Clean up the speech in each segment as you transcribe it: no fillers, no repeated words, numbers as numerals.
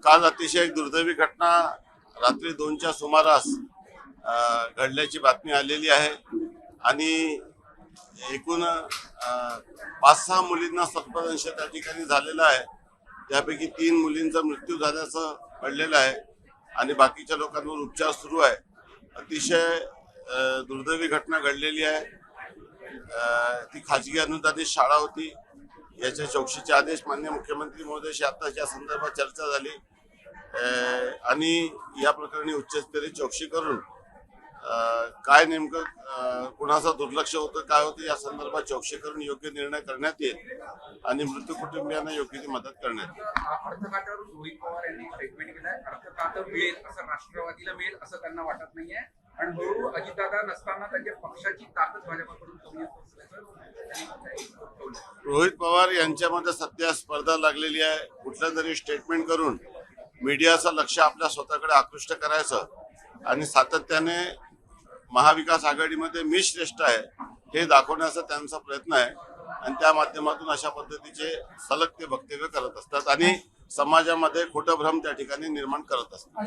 काल अतिशय एक दुर्दैवी घटना रात्री 2च्या सुमारास घडल्याची बातमी आलेली आहे आणि एकूण 5-6 मुलींना सर्पदंश त्या ठिकाणी झालेला आहे. त्यापैकी 3 मुलींचा मृत्यू झाल्याचं कळलेलं आहे आणि बाकीच्या लोकांवर उपचार सुरू आहे. अतिशय दुर्दैवी घटना घडलेली आहे. ती खाजगी अनुदानित शाळा होती. याच्या चौकशीचे आदेश माननीय मुख्यमंत्री महोदयाशी आता या संदर्भात चर्चा झाली आणि या प्रकरणी उच्चस्तरीय चौकशी करून काय नेमकं कुणाचं दुर्लक्ष होतं काय होतं या संदर्भात चौकशी करून योग्य निर्णय करण्यात येईल आणि मृत्यू कुटुंबियांना योग्य ती मदत करण्यात येईल. अर्थखात्यावरून रोहित पवार यांनी स्टेटमेंट केलंय. अर्थखातं मिळेल असं राष्ट्रवादीला मिळेल असं त्यांना वाटत नाहीये आणि हळूहळू अजितदादा नसताना त्यांच्या पक्षाची ताकद भाजपाकडून कमी होत असल्याचं रोहित पवार यांच्यामध्ये सध्या स्पर्धा लागलेली आहे. कुठलं तरी स्टेटमेंट करून मीडियाचं लक्ष आपल्या स्वतःकडे आकृष्ट करायचं आणि सातत्याने महाविकास आघाडीमध्ये मी श्रेष्ठ आहे हे दाखवण्याचा त्यांचा प्रयत्न आहे आणि त्या माध्यमातून अशा पद्धतीचे सलग ते वक्तव्य करत असतात आणि समाजामध्ये खोटं भ्रम त्या ठिकाणी निर्माण करत असतात.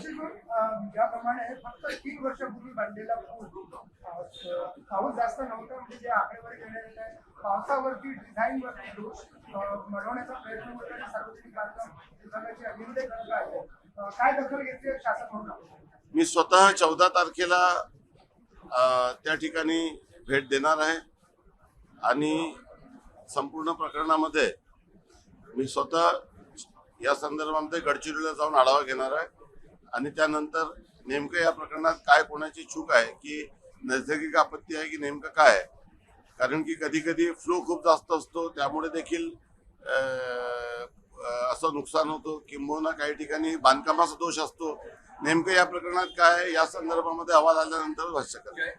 ज्याप्रमाणे फक्त 3 वर्षापूर्वी बांधलेला पाऊस जास्त नव्हता म्हणजे जे आकडेवारी देण्यात येत आहे पावसावरती डिझाईनवरती दोष मिळवण्याचा प्रयत्न होता आणि सार्वजनिक बांधकाम विभागाची अभिनंदन करत आहे. काय दखल घेतली शासन म्हणून? मी स्वतः 14 तारखेला त्या ठिकाणी भेट देणार आहे आणि संपूर्ण प्रकरणामध्ये मी स्वतः या संदर्भामध्ये गडचिरोलीला जाऊन आढावा घेणार आहे आणि त्यानंतर नेमकं या प्रकरणात काय कोणाची चूक आहे की नैसर्गिक आपत्ती आहे की नेमकं काय आहे. कारण की कधी कधी फ्लो खूप जास्त असतो त्यामुळे देखील असं नुकसान होतं किंबहुना काही ठिकाणी बांधकामाचा दोष असतो. नेमकं या प्रकरणात काय या संदर्भामध्ये अहवाल आल्यानंतर भाष्य करेल.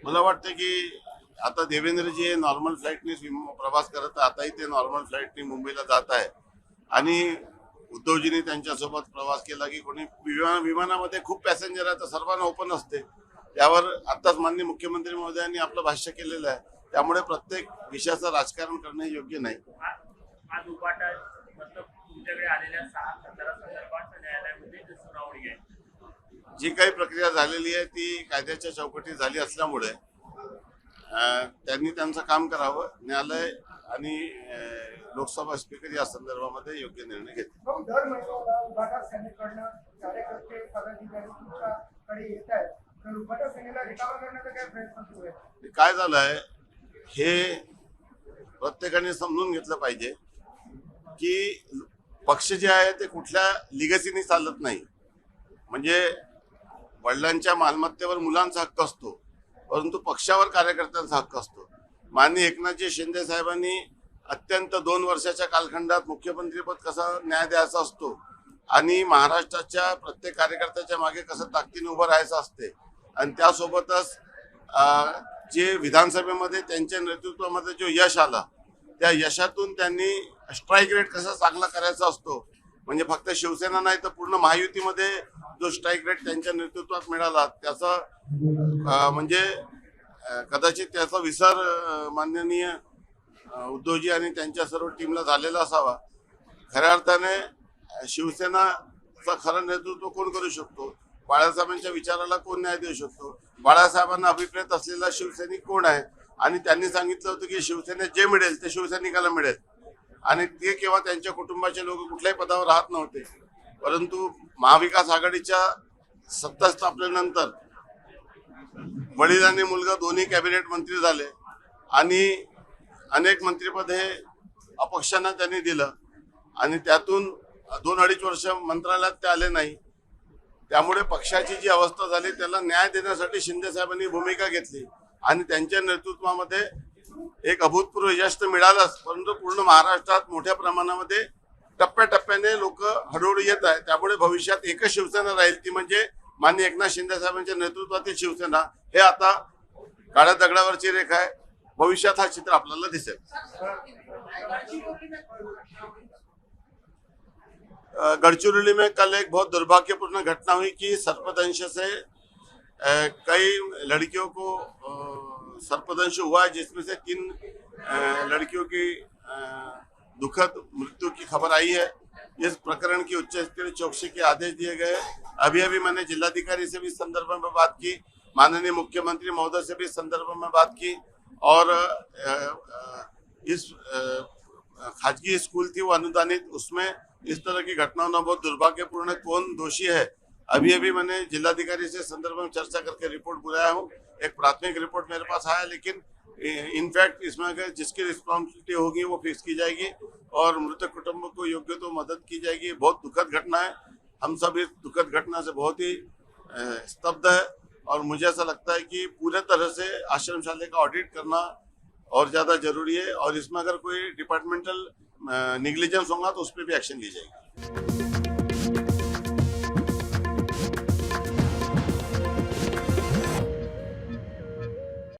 मला वाटतं की आता देवेंद्रजी हे नॉर्मल फ्लाईटने प्रवास करत आताही ते नॉर्मल फ्लाईटने मुंबईला जात आहे आणि उद्धवजींनी त्यांच्यासोबत प्रवास केला की कोणी विमानामध्ये खूप पॅसेंजर आहे तर सर्वांना ओपन असते. त्यावर आताच माननीय मुख्यमंत्री महोदयांनी आपलं भाष्य केलेलं आहे. त्यामुळे प्रत्येक विषयाचं राजकारण करणे योग्य नाही. आज उपाटा मतलब तुमच्याकडे आलेल्या 6 संदर्भात न्यायालयामध्ये सुनावणी आहे. जी काही प्रक्रिया झालेली आहे ती कायद्याच्या चौकटीत झाली असल्यामुळे त्यांनी त्यांचं काम करावं. न्यायालय आणि लोकसभा स्पीकर या संदर्भामध्ये योग्य निर्णय घेतील. दर महिन्याला उभाटा सेनेकडनं कार्यकर्ते पदाधिकारी तुमच्याकडे येत आहेत तर उभाटा सेनेला रिकामा करण्याचा काय प्रयत्न सुरू आहे? काय झालंय हे प्रत्येकाने समजून घेतलं पाहिजे की पक्ष जे आहे ते कुठल्या लिगसीने चालत नाही. म्हणजे वडिलांच्या मालमत्तेवर मुलांचा हक्क असतो परंतु पक्षावर कार्यकर्त्यांचा हक्क असतो. माननीय एकनाथजी शिंदे साहेबांनी अत्यंत 2 वर्षाच्या कालखंडात मुख्यमंत्रीपद कसं न्याय द्यायचा असतो आणि महाराष्ट्राच्या प्रत्येक कार्यकर्त्याच्या मागे कसं ताकदीने उभं राहायचं असते आणि त्यासोबतच जे विधानसभेमध्ये त्यांच्या नेतृत्वामध्ये जो यश आला त्या यशातून त्यांनी स्ट्राईक रेट कसा चांगला करायचा असतो. म्हणजे फक्त शिवसेना नाही तर पूर्ण महायुतीमध्ये जो स्ट्राईक रेट त्यांच्या नेतृत्वात मिळाला त्याचा म्हणजे कदाचित त्याचा विसर माननीय उद्धवजी आणि त्यांच्या सर्व टीमला झालेला असावा. खऱ्या अर्थाने शिवसेनाचं खरं नेतृत्व कोण करू शकतो? बाळासाहेबांच्या विचाराला कोण न्याय देऊ शकतो? बाळासाहेबांना अभिप्रेत असलेला शिवसैनिक कोण आहे? आणि त्यांनी सांगितलं होतं की शिवसेनेत जे मिळेल ते शिवसैनिकाला मिळेल आणि ते केव्हा त्यांच्या कुटुंबाचे लोक कुठल्याही पदावर राहत नव्हते. परंतु महाविकास आघाडीच्या सत्ता स्थापनेनंतर वडील आणि मुलगा दोन्ही कॅबिनेट मंत्री झाले आणि अनेक मंत्रिपद हे अपक्षांना त्यांनी दिलं आणि त्यातून 2-2.5 वर्ष मंत्रालयात ते आले नाही. त्यामुळे पक्षाची जी अवस्था झाली त्याला न्याय देण्यासाठी शिंदे साहेबांनी भूमिका घेतली आणि त्यांच्या नेतृत्वामध्ये एक अभूतपूर्व यश तर मिळालंच परंतु पूर्ण महाराष्ट्रात मोठ्या प्रमाणामध्ये टप्प्याटप्प्याने लोक हळूहळू येत आहे. त्यामुळे भविष्यात एकच शिवसेना राहील ती म्हणजे माननीय एकनाथ शिंदे साहेबांच्या नेतृत्वातील शिवसेना. हे आता काळ्या दगडावरची रेखा आहे. भविष्यात हा चित्र आपल्याला दिसेल. गढ़चिरौली में कल एक बहुत दुर्भाग्यपूर्ण घटना हुई कि सर्पदंश से कई लड़कियों को सर्पदंश हुआ है, जिसमें से 3 लड़कियों की दुखद मृत्यु की खबर आई है। इस प्रकरण की उच्च स्तरीय चौकसी के आदेश दिए गए। अभी मैंने जिलाधिकारी से भी इस संदर्भ में बात की, माननीय मुख्यमंत्री महोदय से भी इस संदर्भ में बात की, और इस खाजगी स्कूल थी वो अनुदानित, उसमें इस तरह की घटनाओं में बहुत दुर्भाग्यपूर्ण है। कौन दोषी है, अभी मैंने जिलाधिकारी से संदर्भ में चर्चा करके रिपोर्ट बुलाया हूँ। एक प्राथमिक रिपोर्ट मेरे पास आया, लेकिन इनफैक्ट इसमें अगर जिसकी रिस्पॉन्सिबिलिटी होगी वो फिक्स की जाएगी और मृतक कुटुंब को योग्य तो मदद की जाएगी। बहुत दुखद घटना है, हम सब इस दुखद घटना से बहुत ही स्तब्ध है, और मुझे ऐसा लगता है कि पूरे तरह से आश्रमशाला का ऑडिट करना और ज्यादा जरूरी है, और इसमें अगर कोई डिपार्टमेंटल निग्लिजेंस होगा तो उस पर भी एक्शन ली जाएगी।